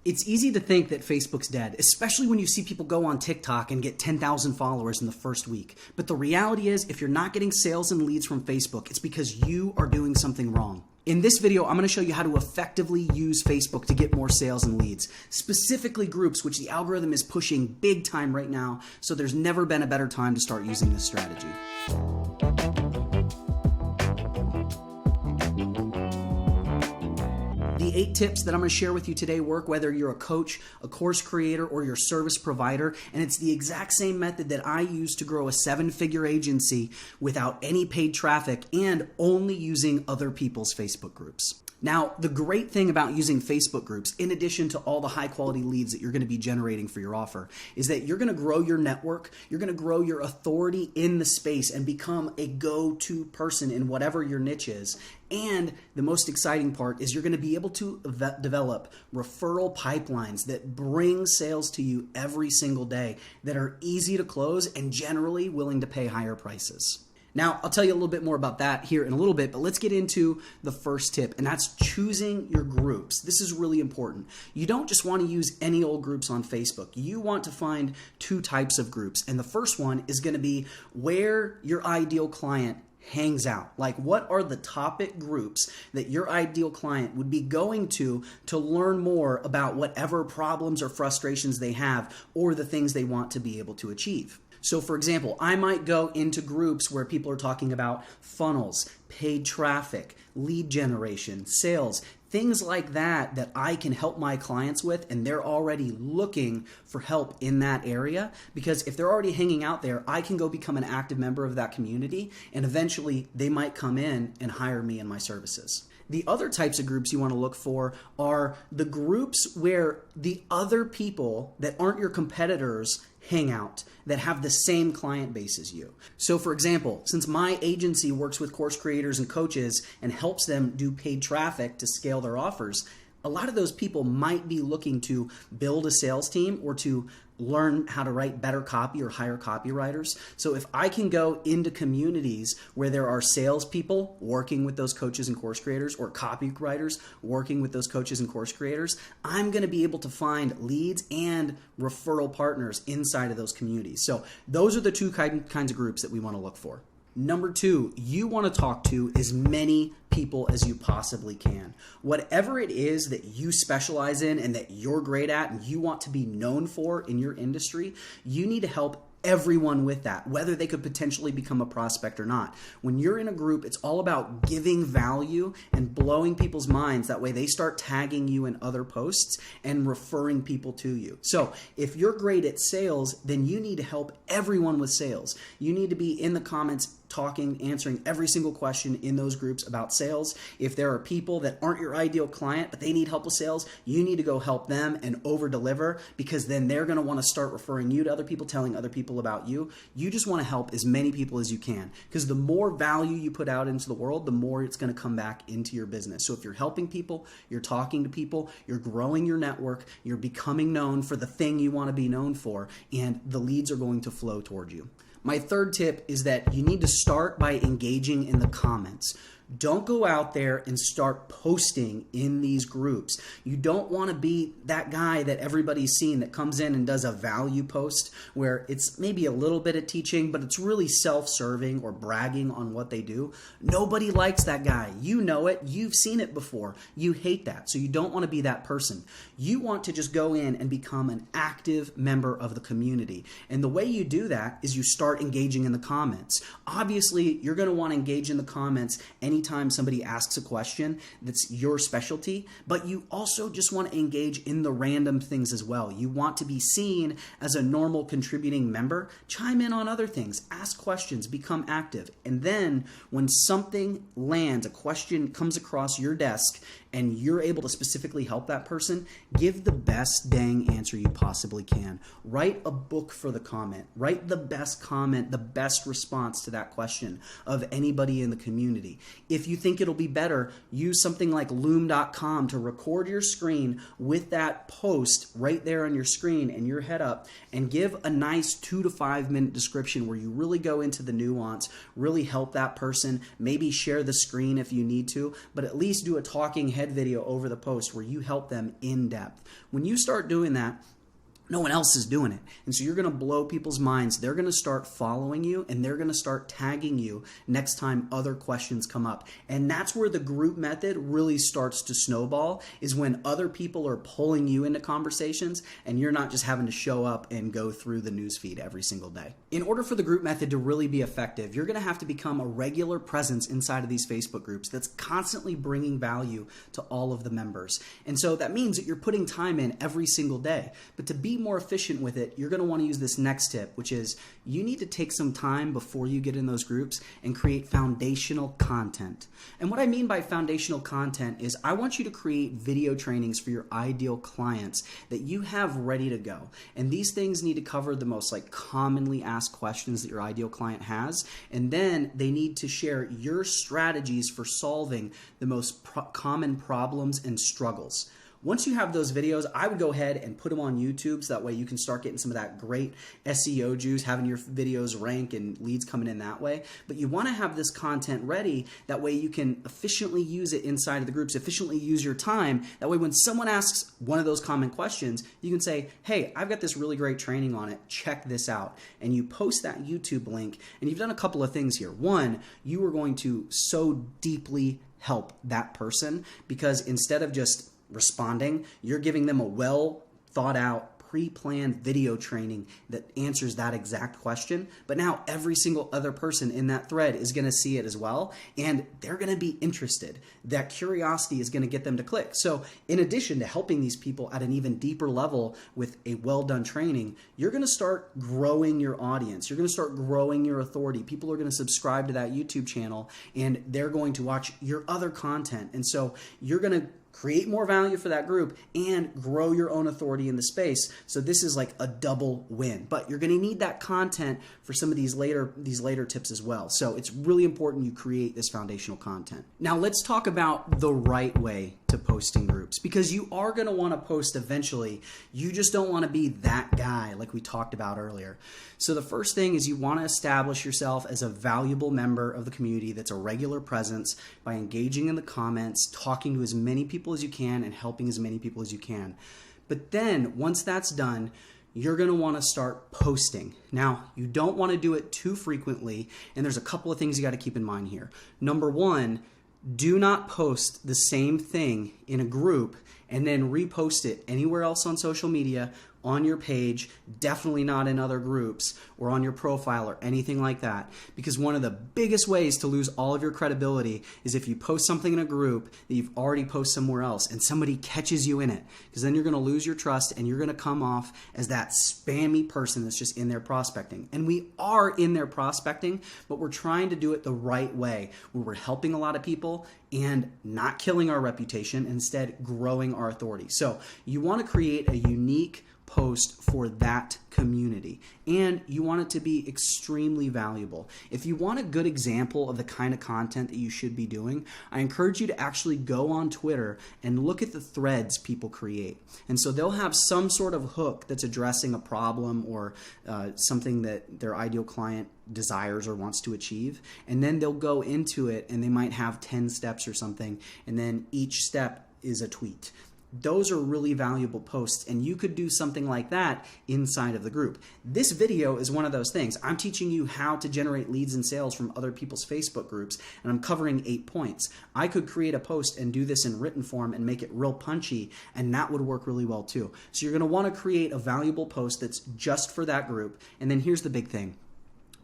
It's easy to think that Facebook's dead, especially when you see people go on TikTok and get 10,000 followers in the first week. But the reality is, if you're not getting sales and leads from Facebook, it's because you are doing something wrong. In this video, I'm going to show you how to effectively use Facebook to get more sales and leads, specifically groups, which the algorithm is pushing big time right now. So there's never been a better time to start using this strategy. The 8 tips that I'm going to share with you today work whether you're a coach, a course creator, or your service provider, and it's the exact same method that I use to grow a 7-figure agency without any paid traffic and only using other people's Facebook groups. Now, the great thing about using Facebook groups, in addition to all the high quality leads that you're going to be generating for your offer, is that you're going to grow your network, you're going to grow your authority in the space and become a go-to person in whatever your niche is. And the most exciting part is you're going to be able to develop referral pipelines that bring sales to you every single day that are easy to close and generally willing to pay higher prices. Now, I'll tell you a little bit more about that here in a little bit, but let's get into the first tip, and that's choosing your groups. This is really important. You don't just want to use any old groups on Facebook. You want to find 2 types of groups, and the first one is going to be where your ideal client hangs out. Like, what are the topic groups that your ideal client would be going to learn more about whatever problems or frustrations they have or the things they want to be able to achieve. So for example, I might go into groups where people are talking about funnels, paid traffic, lead generation, sales, things like that that I can help my clients with, and they're already looking for help in that area, because if they're already hanging out there, I can go become an active member of that community, and eventually they might come in and hire me and my services. The other types of groups you want to look for are the groups where the other people that aren't your competitors hang out, that have the same client base as you. So for example, since my agency works with course creators and coaches and helps them do paid traffic to scale their offers, a lot of those people might be looking to build a sales team or to learn how to write better copy or hire copywriters. So if I can go into communities where there are salespeople working with those coaches and course creators, or copywriters working with those coaches and course creators, I'm going to be able to find leads and referral partners inside of those communities. So those are the 2 kinds of groups that we want to look for. Number 2, you want to talk to as many people as you possibly can. Whatever it is that you specialize in and that you're great at and you want to be known for in your industry, you need to help everyone with that, whether they could potentially become a prospect or not. When you're in a group, it's all about giving value and blowing people's minds. That way they start tagging you in other posts and referring people to you. So if you're great at sales, then you need to help everyone with sales. You need to be in the comments talking, answering every single question in those groups about sales. If there are people that aren't your ideal client, but they need help with sales, you need to go help them and over deliver, because then they're going to want to start referring you to other people, telling other people about you. You just want to help as many people as you can, because the more value you put out into the world, the more it's going to come back into your business. So if you're helping people, you're talking to people, you're growing your network, you're becoming known for the thing you want to be known for, and the leads are going to flow toward you. My third tip is that you need to start by engaging in the comments. Don't go out there and start posting in these groups. You don't want to be that guy that everybody's seen that comes in and does a value post where it's maybe a little bit of teaching, but it's really self-serving or bragging on what they do. Nobody likes that guy. You know it. You've seen it before. You hate that. So you don't want to be that person. You want to just go in and become an active member of the community. And the way you do that is you start engaging in the comments. Obviously, you're going to want to engage in the comments anytime somebody asks a question that's your specialty, but you also just want to engage in the random things as well. You want to be seen as a normal contributing member. Chime in on other things, ask questions, become active. And then when something lands, a question comes across your desk and you're able to specifically help that person, give the best dang answer you possibly can. Write a book for the comment. Write the best comment, the best response to that question of anybody in the community. If you think it'll be better, use something like loom.com to record your screen with that post right there on your screen and your head up, and give a nice 2 to 5 minute description where you really go into the nuance, really help that person, maybe share the screen if you need to, but at least do a talking head video over the post where you help them in depth. When you start doing that, no one else is doing it. And so you're going to blow people's minds. They're going to start following you, and they're going to start tagging you next time other questions come up. And that's where the group method really starts to snowball, is when other people are pulling you into conversations and you're not just having to show up and go through the newsfeed every single day. In order for the group method to really be effective, you're going to have to become a regular presence inside of these Facebook groups that's constantly bringing value to all of the members. And so that means that you're putting time in every single day. But to be more efficient with it, you're going to want to use this next tip, which is you need to take some time before you get in those groups and create foundational content. And what I mean by foundational content is I want you to create video trainings for your ideal clients that you have ready to go. And these things need to cover the most commonly asked questions that your ideal client has. And then they need to share your strategies for solving the most common problems and struggles. Once you have those videos, I would go ahead and put them on YouTube so that way you can start getting some of that great SEO juice, having your videos rank and leads coming in that way. But you want to have this content ready, that way you can efficiently use it inside of the groups, efficiently use your time. That way when someone asks one of those common questions, you can say, hey, I've got this really great training on it, check this out. And you post that YouTube link, and you've done a couple of things here. One, you are going to so deeply help that person, because instead of just responding, you're giving them a well thought out, pre-planned video training that answers that exact question. But now every single other person in that thread is going to see it as well, and they're going to be interested. That curiosity is going to get them to click. So in addition to helping these people at an even deeper level with a well-done training, you're going to start growing your audience. You're going to start growing your authority. People are going to subscribe to that YouTube channel, and they're going to watch your other content. And so you're going to create more value for that group and grow your own authority in the space. So this is like a double win. But you're going to need that content for some of these later tips as well. So it's really important you create this foundational content. Now let's talk about the right way to posting groups, because you are going to want to post eventually. You just don't want to be that guy like we talked about earlier. So the first thing is you want to establish yourself as a valuable member of the community that's a regular presence by engaging in the comments, talking to as many people as you can, and helping as many people as you can. But then once that's done, you're going to want to start posting. Now, you don't want to do it too frequently, and there's a couple of things you got to keep in mind here. Number one, do not post the same thing in a group and then repost it anywhere else on social media, on your page, definitely not in other groups or on your profile or anything like that. Because one of the biggest ways to lose all of your credibility is if you post something in a group that you've already posted somewhere else and somebody catches you in it, because then you're going to lose your trust and you're going to come off as that spammy person that's just in there prospecting. And we are in there prospecting, but we're trying to do it the right way, where we're helping a lot of people and not killing our reputation, instead growing our authority. So you want to create a unique post for that community, and you want it to be extremely valuable. If you want a good example of the kind of content that you should be doing, I encourage you to actually go on Twitter and look at the threads people create. And so they'll have some sort of hook that's addressing a problem or something that their ideal client desires or wants to achieve, and then they'll go into it and they might have 10 steps or something, and then each step is a tweet. Those are really valuable posts, and you could do something like that inside of the group. This video is one of those things. I'm teaching you how to generate leads and sales from other people's Facebook groups, and I'm covering 8 points. I could create a post and do this in written form and make it real punchy, and that would work really well too. So you're going to want to create a valuable post that's just for that group. And then here's the big thing.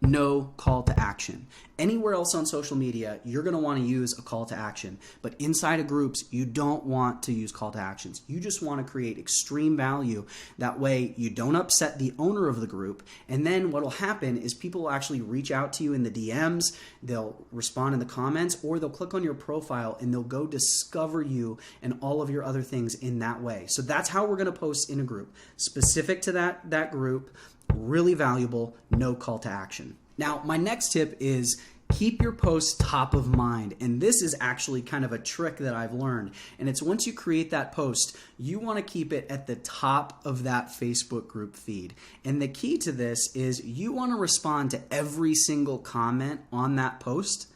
No call to action. Anywhere else on social media, you're going to want to use a call to action. But inside of groups, you don't want to use call to actions. You just want to create extreme value. That way, you don't upset the owner of the group. And then what will happen is people will actually reach out to you in the DMs, they'll respond in the comments, or they'll click on your profile and they'll go discover you and all of your other things in that way. So that's how we're going to post in a group. Specific to that group, really valuable, no call to action. Now, my next tip is Keep your posts top of mind. And this is actually kind of a trick that I've learned. And it's once you create that post, you want to keep it at the top of that Facebook group feed. And the key to this is you want to respond to every single comment on that post.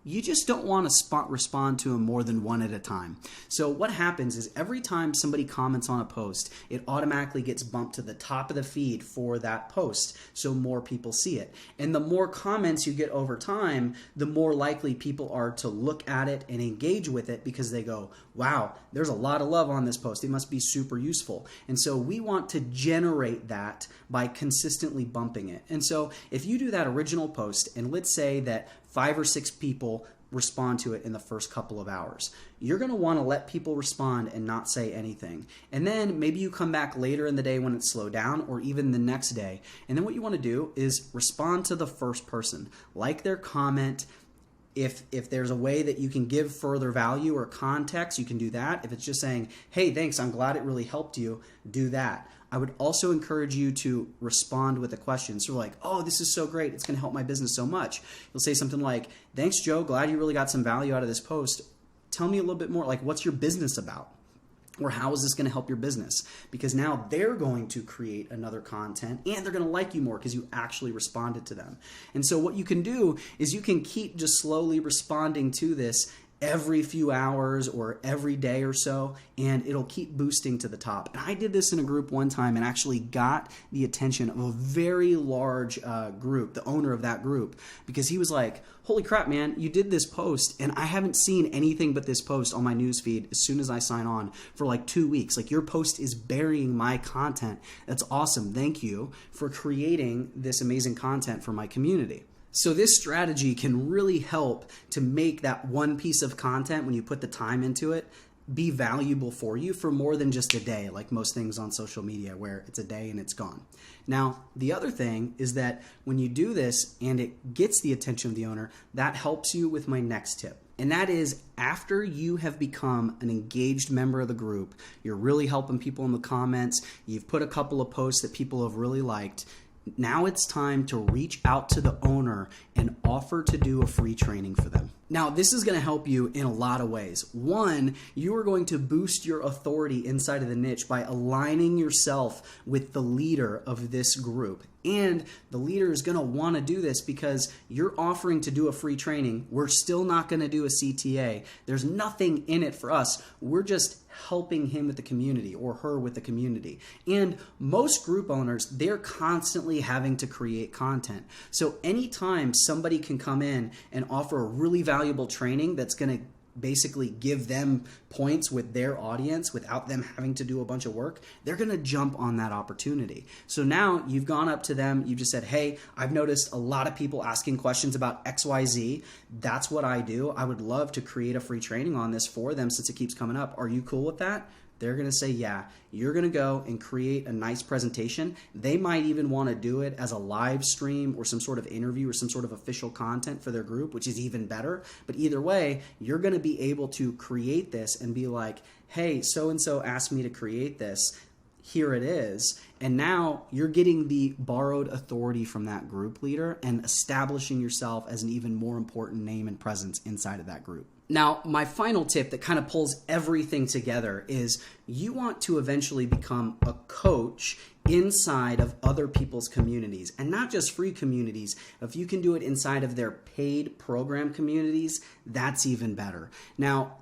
You just don't want to respond to them more than one at a time. So what happens is every time somebody comments on a post, it automatically gets bumped to the top of the feed for that post so more people see it. And the more comments you get over time, the more likely people are to look at it and engage with it because they go, wow, there's a lot of love on this post. It must be super useful. And so we want to generate that by consistently bumping it. And so if you do that original post, and let's say that 5 or 6 people respond to it in the first couple of hours, you're going to want to let people respond and not say anything. And then maybe you come back later in the day when it's slowed down, or even the next day. And then what you want to do is respond to the first person, like their comment. If there's a way that you can give further value or context, you can do that. If it's just saying, hey, thanks, I'm glad it really helped you, do that. I would also encourage you to respond with a question. So like, oh, this is so great. It's going to help my business so much. You'll say something like, thanks, Joe. Glad you really got some value out of this post. Tell me a little bit more, like, what's your business about? Or how is this going to help your business? Because now they're going to create another content and they're going to like you more because you actually responded to them. And so what you can do is you can keep just slowly responding to this every few hours or every day or so, and it'll keep boosting to the top. And I did this in a group one time and actually got the attention of a very large group, the owner of that group, because he was like, holy crap, man, you did this post and I haven't seen anything but this post on my newsfeed as soon as I sign on for like 2 weeks. Like, your post is burying my content. That's awesome. Thank you for creating this amazing content for my community. So this strategy can really help to make that one piece of content, when you put the time into it, be valuable for you for more than just a day, like most things on social media where it's a day and it's gone. Now, the other thing is that when you do this and it gets the attention of the owner, that helps you with my next tip. And that is, after you have become an engaged member of the group, you're really helping people in the comments, you've put a couple of posts that people have really liked, now it's time to reach out to the owner and offer to do a free training for them. Now, this is going to help you in a lot of ways. One, you are going to boost your authority inside of the niche by aligning yourself with the leader of this group. And the leader is going to want to do this because you're offering to do a free training. We're still not going to do a CTA. There's nothing in it for us. We're just helping him with the community or her with the community. And most group owners, they're constantly having to create content. So anytime somebody can come in and offer a really valuable training that's going to basically give them points with their audience without them having to do a bunch of work, they're going to jump on that opportunity. So now you've gone up to them, you just said, hey, I've noticed a lot of people asking questions about XYZ. That's what I do. I would love to create a free training on this for them since it keeps coming up. Are you cool with that? They're going to say, yeah. You're going to go and create a nice presentation. They might even want to do it as a live stream or some sort of interview or some sort of official content for their group, which is even better. But either way, you're going to be able to create this and be like, hey, so-and-so asked me to create this. Here it is. And now you're getting the borrowed authority from that group leader and establishing yourself as an even more important name and presence inside of that group. Now, my final tip that kind of pulls everything together is you want to eventually become a coach inside of other people's communities, and not just free communities. If you can do it inside of their paid program communities, that's even better. Now,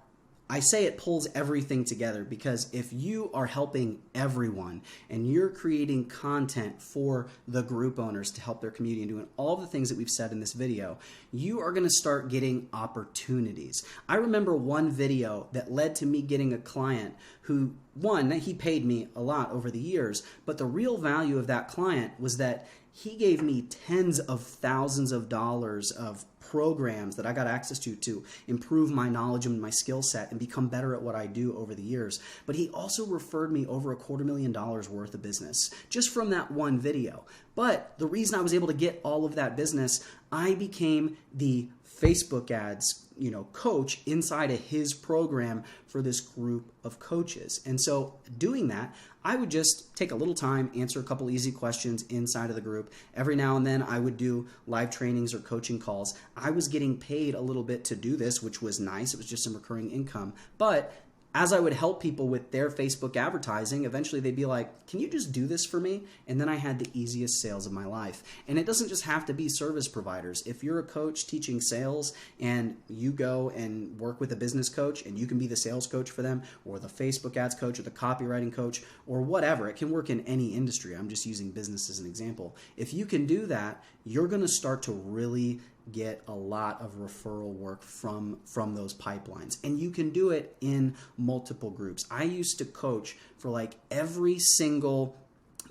I say it pulls everything together because if you are helping everyone and you're creating content for the group owners to help their community and doing all the things that we've said in this video, you are going to start getting opportunities. I remember one video that led to me getting a client who, one, he paid me a lot over the years, but the real value of that client was that he gave me tens of thousands of dollars of programs that I got access to improve my knowledge and my skill set and become better at what I do over the years. But he also referred me over $250,000 worth of business just from that one video. But the reason I was able to get all of that business, I became the Facebook ads coach inside of his program for this group of coaches. And so doing that, I would just take a little time, answer a couple easy questions inside of the group. Every now and then I would do live trainings or coaching calls. I was getting paid a little bit to do this, which was nice. It was just some recurring income. But as I would help people with their Facebook advertising, eventually they'd be like, can you just do this for me? And then I had the easiest sales of my life. And it doesn't just have to be service providers. If you're a coach teaching sales and you go and work with a business coach and you can be the sales coach for them, or the Facebook ads coach, or the copywriting coach, or whatever, it can work in any industry. I'm just using business as an example. If you can do that, you're going to start to really get a lot of referral work from those pipelines. And you can do it in multiple groups. I used to coach for like every single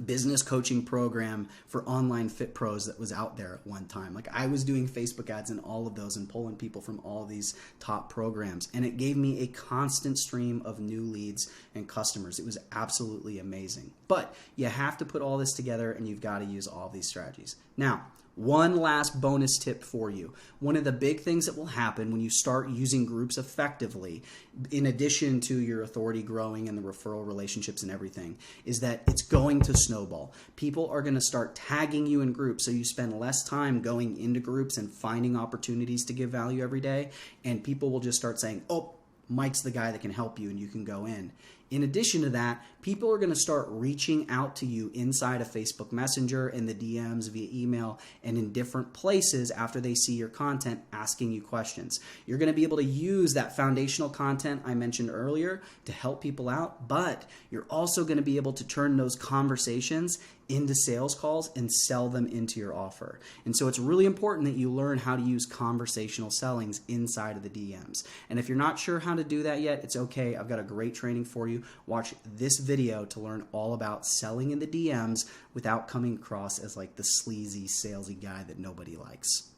business coaching program for online fit pros that was out there at one time. Like I was doing Facebook ads in all of those and pulling people from all these top programs. And it gave me a constant stream of new leads and customers. It was absolutely amazing. But you have to put all this together and you've got to use all these strategies. Now, one last bonus tip for you. One of the big things that will happen when you start using groups effectively, in addition to your authority growing and the referral relationships and everything, is that it's going to snowball. People are going to start tagging you in groups, so you spend less time going into groups and finding opportunities to give value every day, and people will just start saying, oh, Mike's the guy that can help you, and you can go in. In addition to that, people are going to start reaching out to you inside of Facebook Messenger, in the DMs, via email, and in different places after they see your content, asking you questions. You're going to be able to use that foundational content I mentioned earlier to help people out, but you're also going to be able to turn those conversations into sales calls and sell them into your offer. And so it's really important that you learn how to use conversational sellings inside of the DMs. And if you're not sure how to do that yet, it's okay. I've got a great training for you. Watch this video to learn all about selling in the DMs without coming across as like the sleazy, salesy guy that nobody likes.